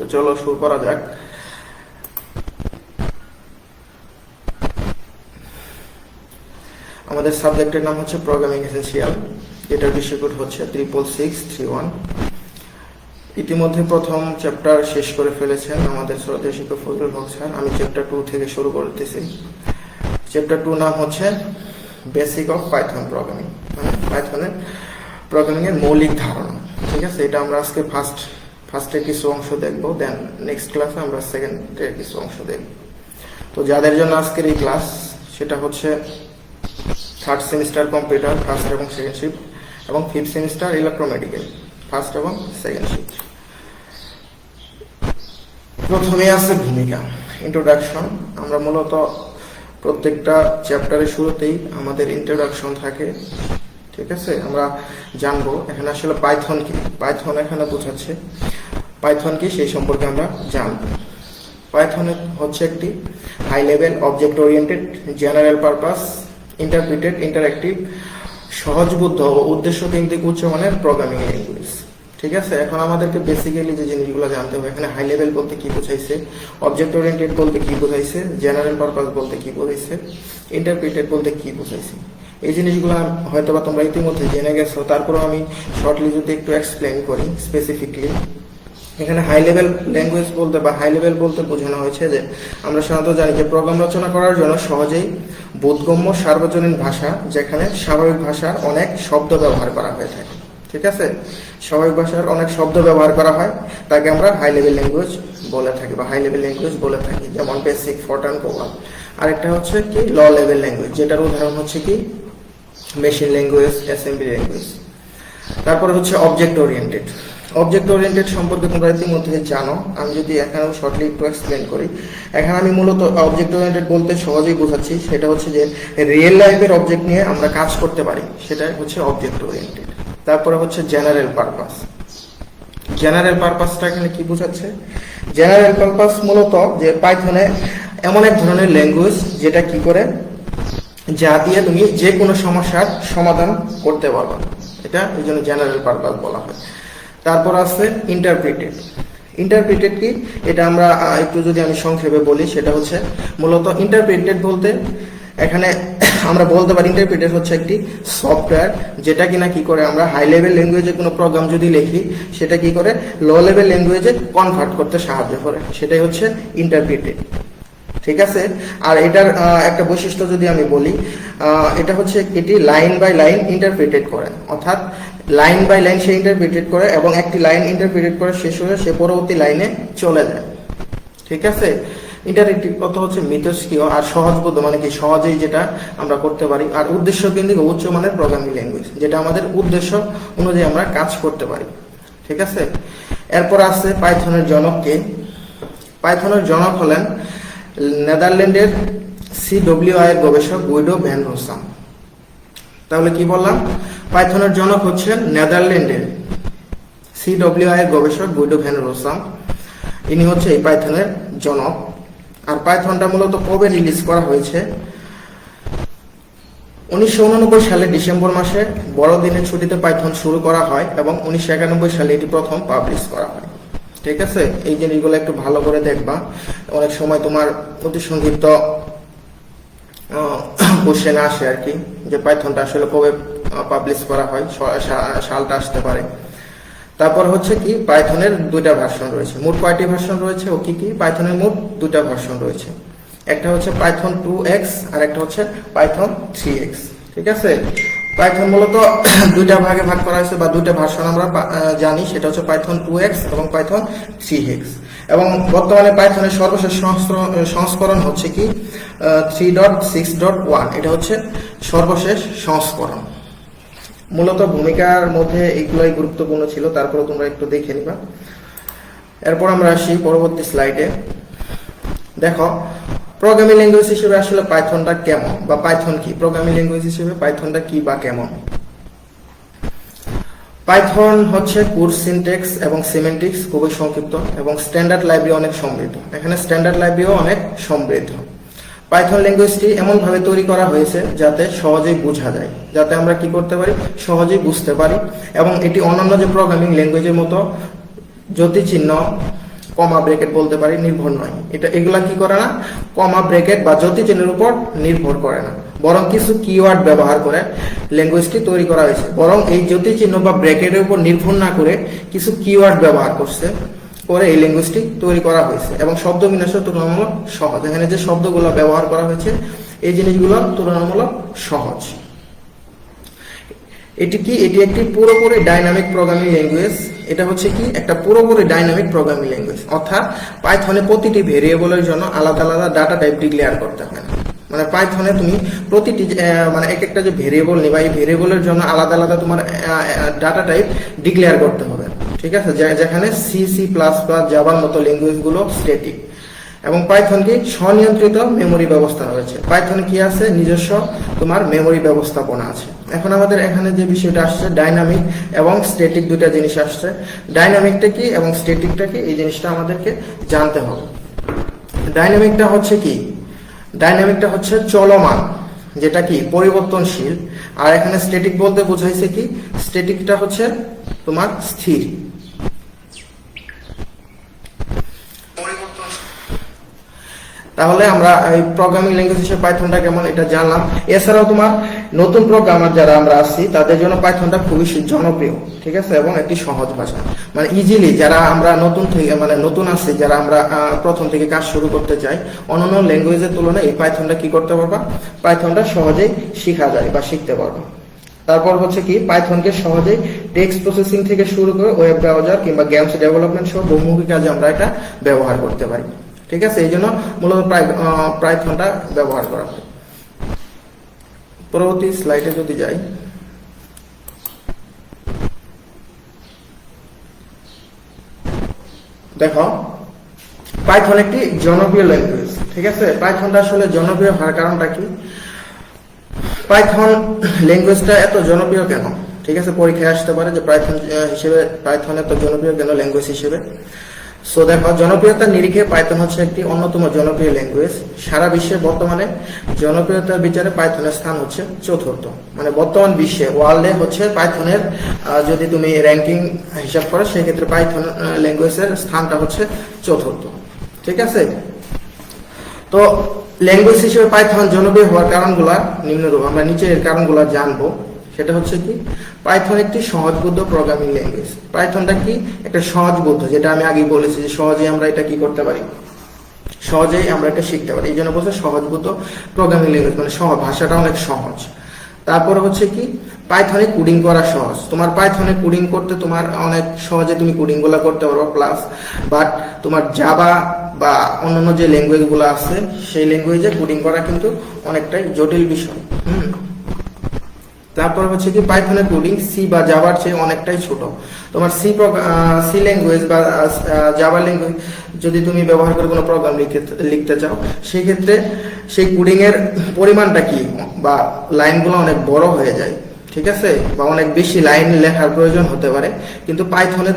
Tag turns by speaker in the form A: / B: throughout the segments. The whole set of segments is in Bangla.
A: তো চলো শুরু করা যাক। আমাদের সাবজেক্টের নাম হচ্ছে প্রোগ্রামিং এসেনশিয়াল, এটার বিষয় কোড হচ্ছে 66631। ইতিমধ্যে প্রথম চ্যাপ্টার শেষ করে ফেলেছেন আমাদের শ্রদ্ধেয় শিক্ষক ফজলুল হক স্যার। আমি চ্যাপ্টার 2 থেকে শুরু করতেছি। চ্যাপ্টার 2 নাম হচ্ছে বেসিক অফ পাইথন প্রোগ্রামিং, মানে পাইথনের প্রোগ্রামিং এর মৌলিক ধারণা। ঠিক আছে, এটা আমরা আজকে ফার্স্টের কিছু অংশ দেখবো, দেন নেক্সট ক্লাসে আমরা সেকেন্ডের কিছু অংশ দেখব। তো যাদের জন্য আজকের এই ক্লাস, সেটা হচ্ছে থার্ড সেমিস্টার কম্পিউটার ফার্স্ট এবং সেকেন্ড শিফট, এবং ফিফথ সেমিস্টার ইলেকট্রোমেডিকেল ফার্স্ট এবং সেকেন্ড শিফট। প্রথমে আছে ভূমিকা, ইন্ট্রোডাকশন। আমরা মূলত প্রত্যেকটা চ্যাপ্টারের শুরুতেই আমাদের ইন্ট্রোডাকশন থাকে। ঠিক আছে, আমরা জানবো এখানে আসলে পাইথন কি, পাইথন এখানে বোঝাচ্ছে পাইথন কি সেই সম্পর্কে আমরা জানবো। পাইথন হচ্ছে একটি high level object oriented general purpose interpreted interactive সহজবুদ্ধ ও উদ্দেশ্য কেন্দ্রিক উচ্চমানের প্রোগ্রামিং ল্যাঙ্গুয়েজ। ঠিক আছে, এখন আমাদেরকে বেসিক্যালি যে জিনিসগুলো জানতে হবে, এখানে হাই লেভেল বলতে কি বোঝাইছে, অবজেক্ট ওরিয়েন্টেড বলতে কি বোঝাইছে, জেনারেল পারপাস বলতে কি বোঝাইছে, ইন্টারপ্রিটেড বলতে কি বোঝাইছে। এই জিনিসগুলো হয়তো বা তোমরা ইতিমধ্যে জেনে গেছো, তারপরে আমি শর্টলি যদি একটু এক্সপ্লেন করি স্পেসিফিকলি। এখানে হাই লেভেল ল্যাঙ্গুয়েজ বলতে বা হাই লেভেল বলতে বোঝানো হয়েছে যে আমরা সাধারণত জানি যে প্রোগ্রাম রচনা করার জন্য সহজেই বোধগম্য সার্বজনীন ভাষা, যেখানে স্বাভাবিক ভাষার অনেক শব্দ ব্যবহার করা হয়ে থাকে। ঠিক আছে, স্বাভাবিক ভাষার অনেক শব্দ ব্যবহার করা হয়, তাকে আমরা হাই লেভেল ল্যাঙ্গুয়েজ বলে থাকি বা হাই লেভেল ল্যাঙ্গুয়েজ বলে থাকি, যেমন বেসিক, ফরট্রান, কোবাল। আরেকটা হচ্ছে কি ল লেভেল ল্যাঙ্গুয়েজ, যেটার উদাহরণ হচ্ছে কি মেশিন ল্যাঙ্গুয়েজ, অ্যাসেম্বলি ল্যাঙ্গুয়েজ। তারপরে হচ্ছে অবজেক্ট ওরিয়েন্টেড। অবজেক্ট ওরিয়েন্টেড সম্পর্কে তোমরা ইতিমধ্যে জানো, আমি যদি এখানেও শর্টলি একটু এক্সপ্লেন করি। এখানে আমি মূলত অবজেক্ট ওরিয়েন্টেড বলতে সহজেই বোঝাচ্ছি, সেটা হচ্ছে যে রিয়েল লাইফের অবজেক্ট নিয়ে আমরা কাজ করতে পারি, সেটা হচ্ছে অবজেক্ট ওরিয়েন্টেড। তারপরে হচ্ছে জেনারেল পারপাস। জেনারেল পারপাসটা এখানে কি বোঝাচ্ছে? জেনারেল পারপাস মূলত যে পাইথনে এমন এক ধরনের ল্যাঙ্গুয়েজ যেটা কি করে, যা দিয়ে তুমি যে কোনো সমস্যার সমাধান করতে পারবে, এটা এই জন্য জেনারেল পারপাস বলা হয়। তারপর আছে ইন্টারপ্রিটেড। ইন্টারপ্রিটেড কি, এটা আমরা একটু যদি আমি সংক্ষেপে বলি, সেটা হচ্ছে মূলত ইন্টারপ্রিটেড বলতে এখানে আমরা বলতে পারি ইন্টারপ্রিটেড হচ্ছে একটি সফটওয়্যার, যেটা কিনা কি করে আমরা হাই লেভেল ল্যাঙ্গুয়েজে কোনো প্রোগ্রাম যদি লিখি, সেটা কি করে লো লেভেল ল্যাঙ্গুয়েজে কনভার্ট করতে সাহায্য করে, সেটাই হচ্ছে ইন্টারপ্রিটেড। ঠিক আছে, আর এটার একটা বৈশিষ্ট্য যদি আমি বলি, এটা হচ্ছে এটি লাইন বাই লাইন ইন্টারপ্রিটেড করে, অর্থাৎ লাইন বাই লাইন সে ইন্টারপ্রিটেড করে এবং একটি লাইন ইন্টারপ্রিটেড করে শেষ হয়ে সে পরবর্তী লাইনে চলে যায়। ঠিক আছে, ইন্টারেক্টিভ কত হচ্ছে মিথস্ক্রিয় আর সহজবোধ্য, মানে কি সহজেই যেটা আমরা করতে পারি। আর উদ্দেশ্য কেন্দ্রিক উচ্চমানের প্রোগ্রামিং ল্যাঙ্গুয়েজ, যেটা আমাদের উদ্দেশ্য অনুযায়ী আমরা কাজ করতে পারি। ঠিক আছে, এরপর আছে পাইথনের জনককে। পাইথনের জনক হলেন নেদারল্যান্ডের CWI এর গবেষক গুইডো ভ্যান রোসাম। তাহলে কি বললাম, পাইথনের জনক হচ্ছেন নেদারল্যান্ডের CWI এর গবেষক গুইডো ভ্যান রোসাম, ইনি হচ্ছে এই পাইথনের জনক। আর পাইথনটা মূলত কবে রিলিজ করা হয়েছে? 1989 সালে ডিসেম্বর মাসে বড়দিনের ছুটিতে পাইথন শুরু করা হয় এবং 1991 সালে এটি প্রথম পাবলিশ করা হয়। ঠিক আছে, এই জিনিসগুলো একটু ভালো করে দেখবা, অনেক সময় তোমার অতি সংক্ষিপ্ত কোশ্চেন আসে আর কি, যে পাইথনটা আসলে কবে পাবলিশ করা হয়, সালটা আসতে পারে। তারপর হচ্ছে কি পাইথনের দুইটা ভার্সন রয়েছে। মোট কয়টি ভার্সন রয়েছে ও কি কি? পাইথনের মোট দুইটা ভার্সন রয়েছে, একটা হচ্ছে পাইথন 2x আর একটা হচ্ছে পাইথন 3x। ঠিক আছে, পাইথন মূলত দুইটা ভাগে ভাগ করা হয়েছে বা দুইটা ভার্সন আমরা জানি, সেটা হচ্ছে পাইথন 2x এবং পাইথন 3x। এবং বর্তমানে পাইথনের সর্বশেষ সংস্করণ হচ্ছে কি 3.6.1, এটা হচ্ছে সর্বশেষ সংস্করণ। মূলত ভূমিকার মধ্যে এগুলোই গুরুত্বপূর্ণ ছিল, তারপরে তোমরা একটু দেখে নিবা। এরপর আমরা আসি পরবর্তী স্লাইডে। দেখো প্রোগ্রামিং ল্যাঙ্গুয়েজ হিসেবে আসলে পাইথনটা কেমন, বা পাইথন কি, প্রোগ্রামিং ল্যাঙ্গুয়েজ হিসেবে পাইথনটা কি বা কেমন। পাইথন হচ্ছে কোড সিনট্যাক্স এবং সিমেন্টিক্স খুবই সংক্ষিপ্ত এবং স্ট্যান্ডার্ড লাইব্রেরি অনেক সমৃদ্ধ। এখানে স্ট্যান্ডার্ড লাইব্রেরিও অনেক সমৃদ্ধ। পাইথন ল্যাঙ্গুয়েজটি এমনভাবে তৈরি করা হয়েছে যাতে সহজেই বোঝা যায়, যাতে আমরা কি করতে পারি, সহজেই বুঝতে পারি। এবং এটি অন্যান্য যে প্রোগ্রামিং ল্যাঙ্গুয়েজের মতো জ্যোতিচিহ্ন কমা ব্র্যাকেট বলতে পারি, নির্ভর নয়। এগুলা কি করে না, কমা ব্র্যাকেট বা জ্যোতি চিহ্নের উপর নির্ভর করে না, বরং কিছু কিওয়ার্ড ব্যবহার করে ল্যাঙ্গুয়েজটি তৈরি করা হয়েছে। বরং এই জ্যোতি চিহ্ন বা ব্র্যাকেটের উপর নির্ভর না করে কিছু কিওয়ার্ড ব্যবহার করে এই ল্যাঙ্গুয়েজটি তৈরি করা হয়েছে, এবং শব্দ বিন্যাস তুলনামূলক সহজ। এখানে যে শব্দগুলো ব্যবহার করা হয়েছে এই জিনিসগুলো তুলনামূলক সহজ। এটি একটি পুরোপুরি ডাইনামিক প্রোগ্রামিং ল্যাঙ্গুয়েজ। এটা হচ্ছে কি একটা পুরোপুরি ডাইনামিক প্রোগ্রামিং ল্যাঙ্গুয়েজ, অর্থাৎ পাইথনে প্রতিটি ভেরিয়েবলের জন্য আলাদা আলাদা ডাটা টাইপ ডিক্লেয়ার করতে হয় না। মানে পাইথনে তুমি প্রতিটি মানে এক একটা যে ভেরিয়েবল নিবা, এই ভেরিয়েবলের জন্য আলাদা আলাদা তোমার ডাটা টাইপ ডিক্লেয়ার করতে হবে, ঠিক আছে। যেখানে সি, সি প্লাস প্লাস, জাভার মতো ল্যাঙ্গুয়েজগুলো স্ট্যাটিক, এবং পাইথন কি স্বনিয়ন্ত্রিত মেমোরি ব্যবস্থা রয়েছে। পাইথনে কি আছে, নিজস্ব তোমার মেমোরি ব্যবস্থাপনা আছে। এখন আমাদের এখানে যে বিষয়টা আসছে ডাইনামিক এবং স্ট্যাটিক, দুটা জিনিস আসছে। ডাইনামিকটা কি এবং স্ট্যাটিকটা কি, এই জিনিসটা আমাদেরকে জানতে হবে। ডাইনামিকটা হচ্ছে কি, ডাইনামিকটা হচ্ছে চলমান, যেটা কি পরিবর্তনশীল। আর এখানে স্ট্যাটিক বলতে বোঝাইছে কি, স্ট্যাটিকটা হচ্ছে তোমার স্থির। তাহলে আমরা এই প্রোগ্রামিং ল্যাঙ্গুয়েজ হিসেবে পাইথনটা কেমন এটা জানলাম। এছাড়াও তোমার নতুন প্রোগ্রামার যারা আমরা আছি তাদের জন্য পাইথনটা খুবই জনপ্রিয়, ঠিক আছে, এবং একটি সহজ ভাষা। মানে ইজিলি যারা আমরা নতুন আছি, যারা আমরা প্রথম থেকে কাজ শুরু করতে চাই, অন্যান্য ল্যাঙ্গুয়েজের তুলনায় এই পাইথনটা কি করতে পারবা, পাইথনটা সহজেই শেখা যায় বা শিখতে পারবা। তারপর হচ্ছে কি, পাইথনকে সহজেই টেক্সট প্রসেসিং থেকে শুরু করে ওয়েব ব্রাউজার কিংবা গেমস ডেভেলপমেন্ট সহ বহুমুখী কাজে আমরা এটা ব্যবহার করতে পারি, ঠিক আছে। এই জন্য মূলত পাইথনটা ব্যবহার করা হয়। পরবর্তী স্লাইডে যদি যাই, দেখো পাইথন একটি জনপ্রিয় ল্যাঙ্গুয়েজ, ঠিক আছে। পাইথনটা আসলে জনপ্রিয় হওয়ার কারণটা কি, পাইথন ল্যাঙ্গুয়েজটা এত জনপ্রিয় কেন, ঠিক আছে, পরীক্ষায় আসতে পারে যে পাইথন এত জনপ্রিয় কেন ল্যাঙ্গুয়েজ হিসেবে। সো দেখো, জনপ্রিয়তার নিরিখে পাইথন হচ্ছে একটি অন্যতম জনপ্রিয় ল্যাঙ্গুয়েজ। সারা বিশ্বে বর্তমানে জনপ্রিয়তার বিচারে পাইথনের স্থান হচ্ছে চতুর্থ। মানে বর্তমান বিশ্বে, ওয়ার্ল্ডে হচ্ছে পাইথনের যদি তুমি র্যাঙ্কিং হিসাব করো, সেক্ষেত্রে পাইথন ল্যাঙ্গুয়েজের স্থানটা হচ্ছে চতুর্থ, ঠিক আছে। তো ল্যাঙ্গুয়েজ হিসেবে পাইথন জনপ্রিয় হওয়ার কারণগুলা নিম্নরূপ, আমরা নিচে এর কারণগুলা জানবো। সেটা হচ্ছে কি, পাইথন একটি সহজবোধ্য প্রোগ্রামিং ল্যাঙ্গুয়েজ। পাইথনটা কি একটা সহজবোধ্য, যেটা আমি আগেই বলেছি যে সহজেই আমরা এটা কি করতে পারি, সহজেই আমরা এটা শিখতে পারি। এই জন্য বলছে সহজবোধ্য প্রোগ্রামিং ল্যাঙ্গুয়েজ, মানে ভাষাটা অনেক সহজ। তারপরে হচ্ছে কি, পাইথনে কোডিং করা সহজ। তোমার পাইথনে কোডিং করতে তোমার অনেক সহজে তুমি কোডিং গুলা করতে পারো প্লাস, বাট তোমার জাভা বা অন্যান্য যে ল্যাঙ্গুয়েজ গুলো আছে সেই ল্যাঙ্গুয়েজে কোডিং করা কিন্তু অনেকটাই জটিল বিষয়। তারপর হচ্ছে কি, পাইথনের কোডিং সি বা জাভার চেয়ে অনেকটাই ছোট। তোমার সি ল্যাঙ্গুয়েজ বা জাভা ল্যাঙ্গুয়েজ যদি তুমি ব্যবহার করে কোনো প্রোগ্রাম লিখতে চাও, সেই ক্ষেত্রে সেই কোডিং এর পরিমাণটা কি বা লাইনগুলো অনেক বড় হয়ে যায়, ঠিক আছে, বা অনেক বেশি লাইন লেখার প্রয়োজন হতে পারে। কিন্তু পাইথনে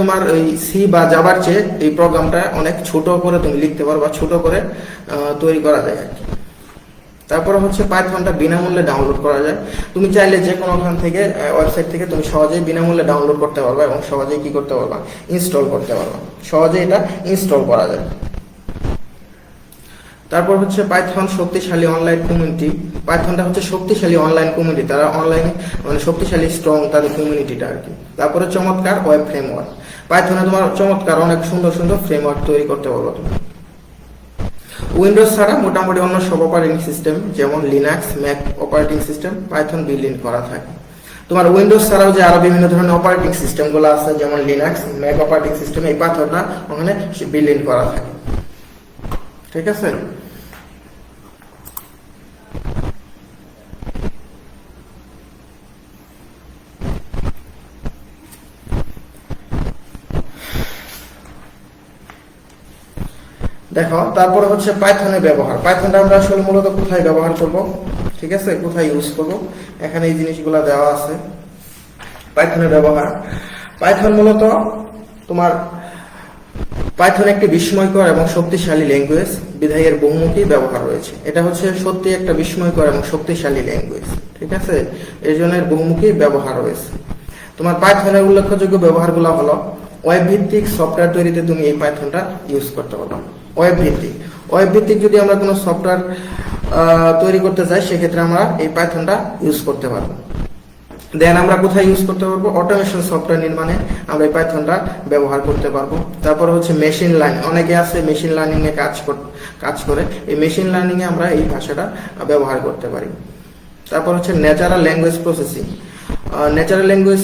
A: তোমার এই সি বা জাভার চেয়ে এই প্রোগ্রামটা অনেক ছোট করে তুমি লিখতে পারো বা ছোট করে তৈরি করা যায় আর কি। তারপরে হচ্ছে পাইথনটা বিনামূল্যে ডাউনলোড করা যায়। তুমি চাইলে যে কোনো ওখান থেকে ওয়েবসাইট থেকে তুমি সহজেই বিনামূল্যে ডাউনলোড করতে পারবা এবং সহজেই কি করতে পারবা, ইনস্টল করতে পারবা। সহজে এটা ইনস্টল করা যায়। তারপর হচ্ছে পাইথন শক্তিশালী অনলাইন কমিউনিটি। পাইথনটা হচ্ছে শক্তিশালী অনলাইন কমিউনিটি, তারা অনলাইনে মানে শক্তিশালী স্ট্রং তাদের কমিউনিটিটা আর কি। তারপরে চমৎকার ওয়েব ফ্রেমওয়ার্ক। পাইথনে তোমার চমৎকার অনেক সুন্দর সুন্দর ফ্রেমওয়ার্ক তৈরি করতে পারবা তুমি। উইন্ডোজ ছাড়া মোটামুটি অন্য সব অপারেটিং সিস্টেম যেমন Linux, Mac operating system Python build in করা থাকে। তোমার উইন্ডোজ ছাড়াও যে আরো বিভিন্ন ধরনের অপারেটিং সিস্টেম গুলো আছে যেমন লিনাক্স, ম্যাক অপারেটিং সিস্টেম, এই পাইথনটা ওখানে বিল্ড ইন করা থাকে, ঠিক আছে। দেখো, তারপরে হচ্ছে পাইথনের ব্যবহার। পাইথনটা আমরা আসলে মূলত কোথায় ব্যবহার করব, ঠিক আছে, কোথায় ইউজ করব, এখানে এই জিনিসগুলো দেওয়া আছে। পাইথনের ব্যবহার, পাইথন মূলত তোমার পাইথন একটি বিস্ময়কর এবং শক্তিশালী ল্যাঙ্গুয়েজ, বিধায় এর বহুমুখী ব্যবহার রয়েছে। এটা হচ্ছে সত্যি একটা বিস্ময়কর এবং শক্তিশালী ল্যাঙ্গুয়েজ, ঠিক আছে, এর জন্য এর বহুমুখী ব্যবহার রয়েছে। তো তোমার পাইথনের উল্লেখযোগ্য ব্যবহারগুলো হলো ওয়েব ভিত্তিক সফটওয়্যার তৈরিতে তুমি এই পাইথনটা ইউজ করতে পারো। ওয়েব ভিত্তিক যদি আমরা কোনো সফটওয়্যার তৈরি করতে চাই সেক্ষেত্রে আমরা এই পাইথনটা ইউজ করতে পারবো। দেন আমরা কোথায় ইউজ করতে পারবো? অটোমেশন সফটওয়্যার নির্মাণে আমরা এই পাইথনটা ব্যবহার করতে পারবো। তারপর হচ্ছে মেশিন লার্নিং, অনেকে আছে মেশিন লার্নিং এ কাজ করে, এই মেশিন লার্নিং এ আমরা এই ভাষাটা ব্যবহার করতে পারি। তারপর হচ্ছে ন্যাচারাল ল্যাঙ্গুয়েজ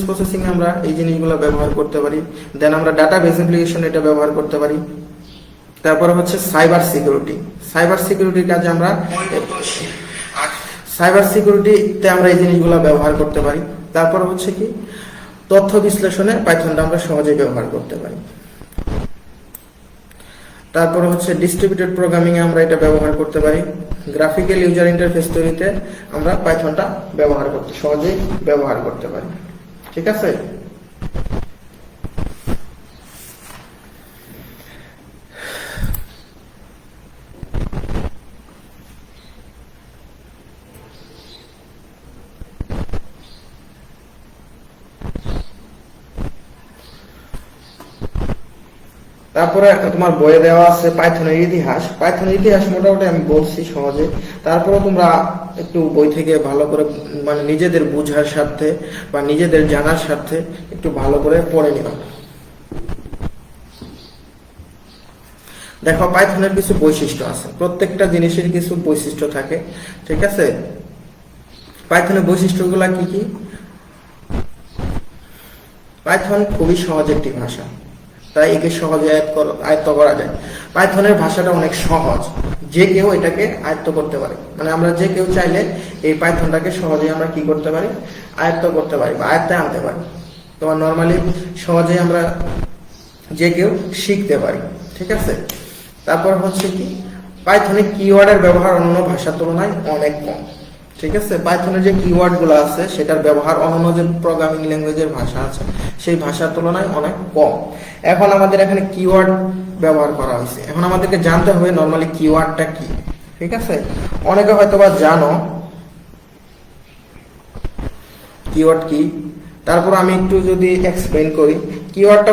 A: প্রসেসিং, আমরা এই জিনিসগুলো ব্যবহার করতে পারি। দেন আমরা ডাটাবেস অ্যাপ্লিকেশন এটা ব্যবহার করতে পারি। তারপর হচ্ছে সাইবার সিকিউরিটির কাজে আমরা এই জিনিসগুলো ব্যবহার করতে পারি। তারপর হচ্ছে কি তথ্য বিশ্লেষণে পাইথনটা আমরা সহজে ব্যবহার করতে পারি। তারপর হচ্ছে ডিস্ট্রিবিউটেড প্রোগ্রামিং এ আমরা এটা ব্যবহার করতে পারি। গ্রাফিক্যাল ইউজার ইন্টারফেস তৈরিতে আমরা পাইথনটা সহজেই ব্যবহার করতে পারি। ঠিক আছে? তারপরে তোমার বইয়ে দেওয়া আছে পাইথনের ইতিহাস মোটামুটি আমি বলছি সহজে। তারপরে তোমরা একটু বই থেকে ভালো করে মানে নিজেদের বোঝার স্বার্থে বা নিজেদের জানার স্বার্থে একটু ভালো করে পড়ে নিবা। দেখো পাইথনের কিছু বৈশিষ্ট্য আছে, প্রত্যেকটা জিনিসের কিছু বৈশিষ্ট্য থাকে। ঠিক আছে? পাইথনের বৈশিষ্ট্যগুলা কি কি? পাইথন খুবই সহজ একটি ভাষা, তাই একে সহজে আয়ত্ত করা যায়। পাইথনের ভাষাটা অনেক সহজ, যে কেউ এটাকে আয়ত্ত করতে পারে। মানে আমরা যে কেউ চাইলে এই পাইথনটাকে সহজে আমরা কি করতে পারি? আয়ত্ত করতে পারি বা আয়ত্তে আনতে পারি। তোমার নর্মালি সহজে আমরা যে কেউ শিখতে পারি। ঠিক আছে? তারপর হচ্ছে কি পাইথনে কিওয়ার্ডের ব্যবহার অন্যান্য ভাষার তুলনায় অনেক কম। ঠিক আছে? পাইথনের যে কিওয়ার্ড গুলো আছে সেটার ব্যবহার অন্যান্য যে প্রোগ্রামিং ল্যাঙ্গুয়েজের ভাষা আছে সেই ভাষার তুলনায় অনেক কম। এখন আমাদের এখানে কিওয়ার্ড ব্যবহার করা হয়েছে, এখন আমাদেরকে জানতে হবে নর্মালি কিওয়ার্ডটা কি। ঠিক আছে? অনেকে হয়তোবা জানো কিওয়ার্ড কি, তারপর আমি একটু যদি এক্সপ্লেইন করি। কিওয়ার্ডটা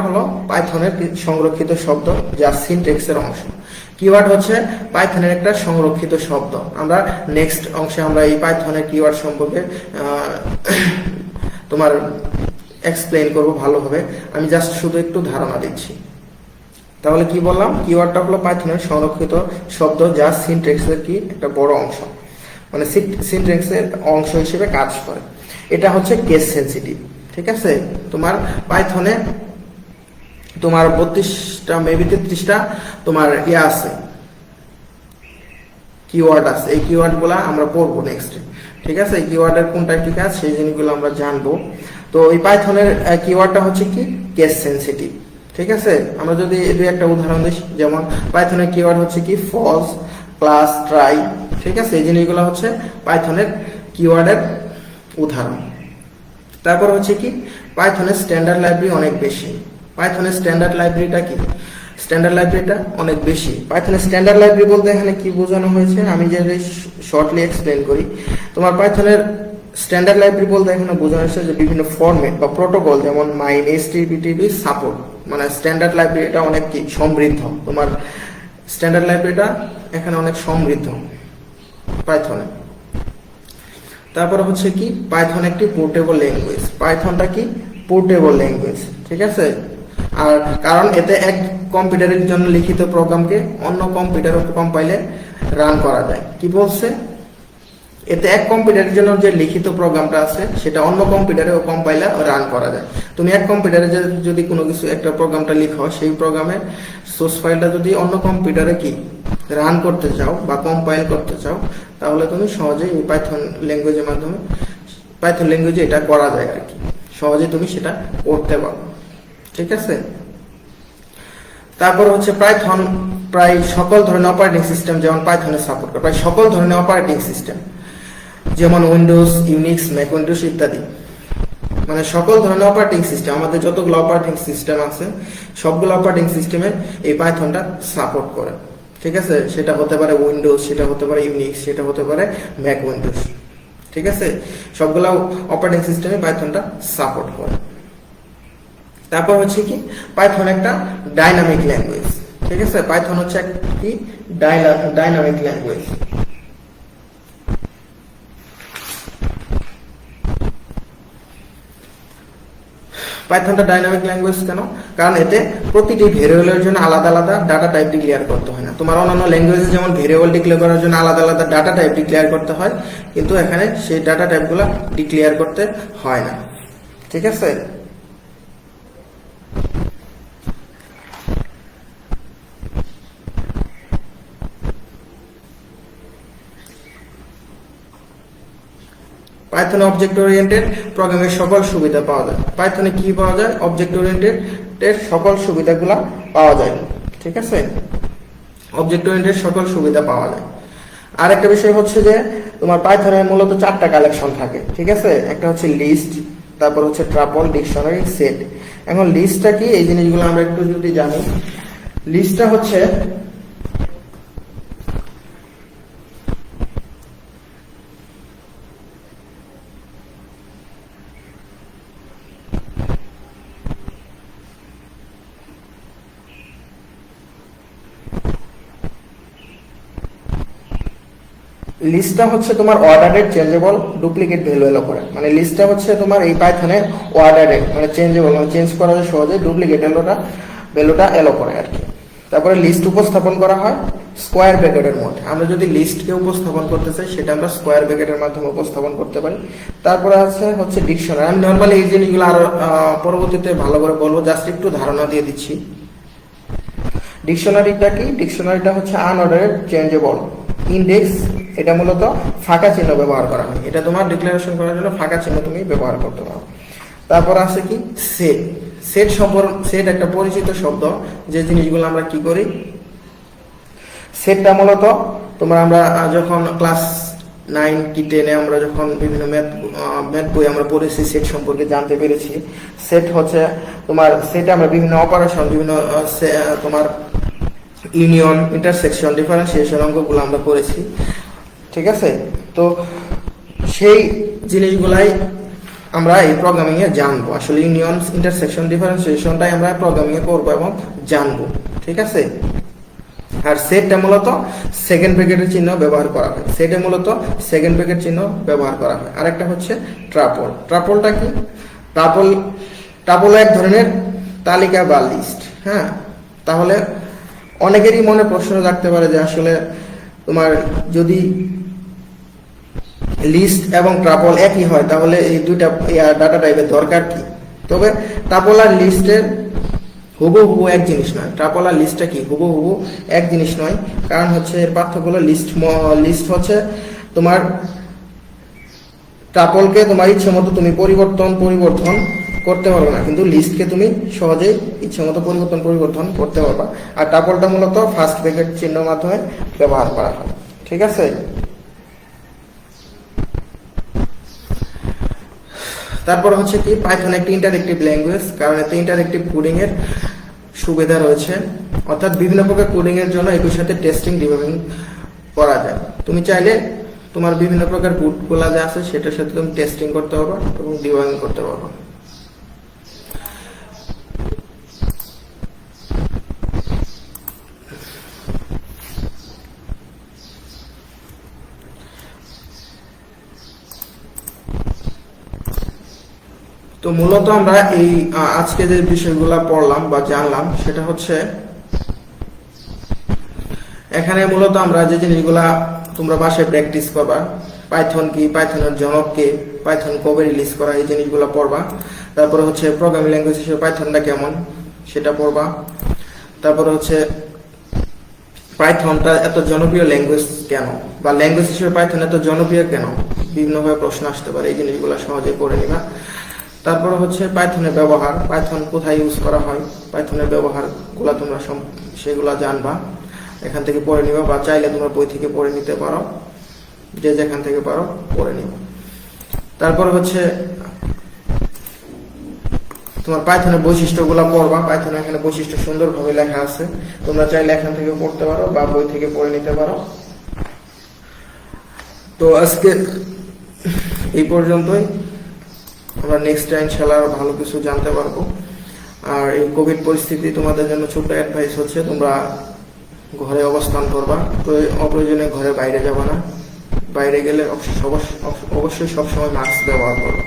A: হলো পাইথনের সংরক্ষিত শব্দ যা সিনট্যাক্সের অংশ। কিওয়ার্ড হচ্ছে পাইথনের একটা সংরক্ষিত শব্দ। আমরা নেক্সট অংশে আমরা এই পাইথনের কিওয়ার্ড সম্পর্কে তোমার এক্সপ্লেইন করব ভালোভাবে। আমি জাস্ট শুধু একটু ধারণা দিচ্ছি। তাহলে কি বললাম? কিওয়ার্ডটা হলো পাইথনের সংরক্ষিত শব্দ যা সিনট্যাক্সের কি একটা বড় অংশ, মানে সিনট্যাক্সের অংশ হিসেবে কাজ করে। এটা হচ্ছে কেস সেনসিটিভ। ঠিক আছে? তোমার পাইথনে তোমার 32টা মেবি 33টা তোমার আছে কিওয়ার্ড আছে। এই কিওয়ার্ড গুলা আমরা পড়বো নেক্সট। ঠিক আছে? এই কিওয়ার্ডের কোনটা কি কাজ সেই জিনিসগুলো আমরা জানবো। তো এই পাইথনের কিওয়ার্ডটা হচ্ছে কি কেস সেনসিটিভ। ঠিক আছে? আমরা যদি দুই একটা উদাহরণ দিই, যেমন পাইথনের কিওয়ার্ড হচ্ছে কি ফলস, ক্লাস, ট্রাই। ঠিক আছে? এই জিনিসগুলো হচ্ছে পাইথনের কিওয়ার্ডের উদাহরণ। তারপর হচ্ছে কি পাইথনের স্ট্যান্ডার্ড লাইব্রেরি অনেক বেশি। পাইথনের স্ট্যান্ডার্ড লাইব্রেরিটা কি? স্ট্যান্ডার্ড লাইব্রেরিটা অনেক বেশি। পাইথনের স্ট্যান্ডার্ড লাইব্রেরি বলতে এখানে কি বোঝানো হয়েছে আমি যে শর্টলি এক্সপ্লেন করি। তোমার পাইথনের স্ট্যান্ডার্ড লাইব্রেরি বলতে এখানে বোঝানো হয়েছে যে বিভিন্ন ফরম্যাট বা প্রোটোকল, যেমন মাইন, এইচটিটিপি সাপোর্ট। মানে স্ট্যান্ডার্ড লাইব্রেরিটা অনেক কি সমৃদ্ধ। তোমার স্ট্যান্ডার্ড লাইব্রেরিটা এখানে অনেক সমৃদ্ধ পাইথনে। তারপর হচ্ছে কি পাইথন একটি পোর্টেবল ল্যাঙ্গুয়েজ। পাইথনটা কি পোর্টেবল ল্যাঙ্গুয়েজ। ঠিক আছে? আর কারণ এতে এক কম্পিউটারের জন্য লিখিত প্রোগ্রামকে অন্য কম্পিউটারে কম্পাইলে রান করা যায়। কি বলছে? এতে এক কম্পিউটারের জন্য যে লিখিত প্রোগ্রামটা আছে সেটা অন্য কম্পিউটারে কম্পাইলে রান করা যায়। তুমি এক কম্পিউটারে যদি কোনো কিছু একটা প্রোগ্রামটা লিখো, সেই প্রোগ্রামের সোর্স ফাইলটা যদি অন্য কম্পিউটারে কি রান করতে চাও বা কম্পাইল করতে চাও, তাহলে তুমি সহজে এই পাইথন ল্যাঙ্গুয়েজের মাধ্যমে পাইথন ল্যাঙ্গুয়েজে এটা করা যায় আর কি। সহজে তুমি সেটা করতে পারো। ঠিক আছে? তারপর হচ্ছে পাইথন প্রায় সকল ধরনের অপারেটিং সিস্টেম যেমন পাইথনে সাপোর্ট করে, প্রায় সকল ধরনের অপারেটিং সিস্টেম যেমন উইন্ডোজ, ইউনিক্স, ম্যাক উইন্ডোজ ইত্যাদি। মানে সকল ধরনের অপারেটিং সিস্টেম, আমাদের যতগুলো অপারেটিং সিস্টেম আছে সবগুলো অপারেটিং সিস্টেমে এই পাইথনটা সাপোর্ট করে। ঠিক আছে? সেটা হতে পারে উইন্ডোজ, সেটা হতে পারে ইউনিক্স, সেটা হতে পারে ম্যাক উইন্ডোজ। ঠিক আছে, সবগুলা অপারেটিং সিস্টেমে পাইথনটা সাপোর্ট করে। তারপর হচ্ছে কি পাইথন একটা ডাইনামিক ল্যাঙ্গুয়েজ। ঠিক আছে, পাইথন হচ্ছে একটি ডাইনামিক ল্যাঙ্গুয়েজ। পাইথনটা ডাইনামিক ল্যাঙ্গুয়েজ কেন? কারণ এতে প্রতিটি ভেরিয়েবলের জন্য আলাদা আলাদা ডাটা টাইপ ডিক্লেয়ার করতে হয় না। তোমার অন্যান্য ল্যাঙ্গুয়েজে যেমন ভেরিয়েবল ডিক্লেয়ার করার জন্য আলাদা আলাদা ডাটা টাইপ ডিক্লেয়ার করতে হয়, কিন্তু এখানে সেই ডাটা টাইপগুলো ডিক্লেয়ার করতে হয় না। ঠিক আছে, পাইথনে অবজেক্ট ওরিয়েন্টেড প্রোগ্রামের সকল সুবিধা পাওয়া যায়। পাইথনে কি পাওয়া যায়? অবজেক্ট ওরিয়েন্টেড এর সকল সুবিধাগুলো পাওয়া যায়। ঠিক আছে, অবজেক্ট ওরিয়েন্টেড সকল সুবিধা পাওয়া যায়। আর একটা বিষয় হচ্ছে যে তোমার পাইথনে মূলত 4টা কালেকশন থাকে। ঠিক আছে, একটা হচ্ছে লিস্ট, তারপর হচ্ছে ট্রাপল, ডিকশনারি, সেট। এখন লিস্টটা কি, এই জিনিসগুলো আমরা একটু যদি জানি। লিস্টটা হচ্ছে লিস্টটা হচ্ছে তোমার অর্ডারের চেঞ্জেবল ডুপ্লিকেট ভ্যালু এলো করে। মানে লিস্টটা হচ্ছে তোমার এই পাইথনে অর্ডারের মানে চেঞ্জেবল, মানে চেঞ্জ করা যায় সহজে, ডুপ্লিকেট ভ্যালুটা এলো করে আর কি। তারপরে লিস্ট উপস্থাপন করা হয় স্কোয়ার ব্র্যাকেটের মধ্যে। আমরা যদি লিস্টকে উপস্থাপন করতে চাই সেটা আমরা স্কোয়ার ব্র্যাকেটের মাধ্যমে উপস্থাপন করতে পারি। তারপরে হচ্ছে ডিকশনারি। আমি নর্মালি এই জিনিসগুলো আরো পরবর্তীতে ভালো করে বলবো, জাস্ট একটু ধারণা দিয়ে দিচ্ছি। ডিকশনারিটা কি? ডিকশনারিটা হচ্ছে আনঅর্ডারেড চেঞ্জেবল ইন্ডেক্স। এটা মূলত ফাঁকা চিহ্ন ব্যবহার করা হয়। এটা তোমার ডিক্লারেশন করার জন্য ফাঁকা চিহ্ন তুমি ব্যবহার করতে পারো। তারপর আছে কি সেট। সেট একটা পরিচিত শব্দ, যে জিনিসগুলো আমরা কি করি। সেটটা মূলত তোমার আমরা যখন ক্লাস 9 কি 10-এ আমরা যখন বিভিন্ন ম্যাথ বই আমরা পড়েছি, সেট সম্পর্কে জানতে পেরেছি। সেট হচ্ছে তোমার সেটে আমরা বিভিন্ন অপারেশন, বিভিন্ন তোমার ইউনিয়ন, ইন্টারসেকশন, ডিফারেন্সিয়েশন অঙ্কগুলো আমরা করেছি। ঠিক আছে, তো সেই জিনিসগুলাই আমরা এই প্রোগ্রামিং এ জানবো। আসলে ইউনিয়ন, ইন্টারসেকশন, ডিফারেন্সিয়েশনটাই আমরা প্রোগ্রামিং এ করবো এবং জানবো। ঠিক আছে, আর সেটটা মূলত সেকেন্ড ব্র্যাকেটের চিহ্ন ব্যবহার করা হয়। সেটে মূলত সেকেন্ড ব্র্যাকেট চিহ্ন ব্যবহার করা হয়। আরেকটা হচ্ছে ট্রাপল। ট্রাপলটা কি? ট্রাপল এক ধরনের তালিকা বা লিস্ট। হ্যাঁ, তাহলে অনেকেরই মনে প্রশ্ন রাখতে পারে যে আসলে তোমার যদি লিস্ট এবং ট্রাপল একই হয় তাহলে এই দুইটা ডাটা টাইপের দরকার কি? তবে ট্রাপল আর লিস্টের হুবহু এক জিনিস নয়। ট্রাপল আর লিস্টটা কি হুবহু এক জিনিস নয়, কারণ হচ্ছে এর পার্থক্য হলো লিস্ট হচ্ছে তোমার ট্রাপলকে তোমার ইচ্ছে মতো তুমি পরিবর্তন করতে পারবে না, কিন্তু লিস্টকে তুমি সহজেই ইচ্ছে মতো পরিবর্তন করতে পারবা। আর ট্রাপলটা মূলত ফার্স্ট ব্র্যাকেট চিহ্নের মাধ্যমে ব্যবহার করা হয়। ঠিক আছে, তারপর হচ্ছে কি পাইথন একটি ইন্টারেক্টিভ ল্যাঙ্গুয়েজ, কারণ এতে ইন্টারেক্টিভ কোডিং এর সুবিধা রয়েছে। অর্থাৎ বিভিন্ন প্রকার কোডিং এর জন্য একই সাথে টেস্টিং, ডিবাগিং করা যায়। তুমি চাইলে তোমার বিভিন্ন প্রকার কোডগুলো যা আছে সেটার সাথে তুমি টেস্টিং করতে পারবা এবং ডিবাগিং করতে পারবা। তো মূলত আমরা এই আজকে যে বিষয়গুলো পড়লাম বা জানলাম সেটা হচ্ছে এখানে মূলত আমরা যে জিনিসগুলা তোমরা বাসায় প্র্যাকটিস করবা, পাইথন কি, পাইথনের জনক কে, পাইথন কবে রিলিজ করা, এই জিনিসগুলো পড়বা। তারপরে হচ্ছে প্রোগ্রামিং ল্যাঙ্গুয়েজ হিসেবে পাইথনটা কেমন সেটা পড়বা। তারপরে হচ্ছে পাইথনটা এত জনপ্রিয় ল্যাঙ্গুয়েজ কেন, বা ল্যাঙ্গুয়েজ হিসেবে পাইথন এত জনপ্রিয় কেন, বিভিন্নভাবে প্রশ্ন আসতে পারে, এই জিনিসগুলো সহজে পড়ে নিবা। তারপরে হচ্ছে পাইথনের ব্যবহার, পাইথন কোথায় ইউজ করা হয়, পাইথনের ব্যবহারগুলো তোমরা সেগুলা জানবা, এখান থেকে পড়ে নিবা, বা চাইলে তোমরা বই থেকে পড়ে নিতে পারো, যে যেখান থেকে পারো পড়ে নিবা। তারপরে হচ্ছে তোমার পাইথনের বৈশিষ্ট্যগুলো পড়বা। পাইথনের এখানে বৈশিষ্ট্য সুন্দরভাবে লেখা আছে, তোমরা চাইলে এখান থেকে পড়তে পারো বা বই থেকে পড়ে নিতে পারো। তো আজকে এই পর্যন্তই। আমরা নেক্সট টাইম ইনশাআল্লাহ আরো ভালো কিছু জানতে পারবো। আর এই কোভিড পরিস্থিতি তোমাদের জন্য ছোট্ট অ্যাডভাইস হচ্ছে, তোমরা ঘরে অবস্থান করবা, অপ্রয়োজনে ঘরে বাইরে যাবা না। বাইরে গেলে অবশ্যই সবসময় মাস্ক ব্যবহার করবা,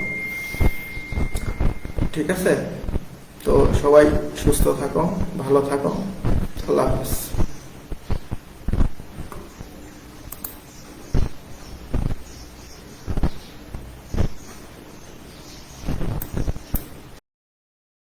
A: ঠিক আছে? তো সবাই সুস্থ থাকো, ভালো থাকো, আল্লাহ হাফেজ।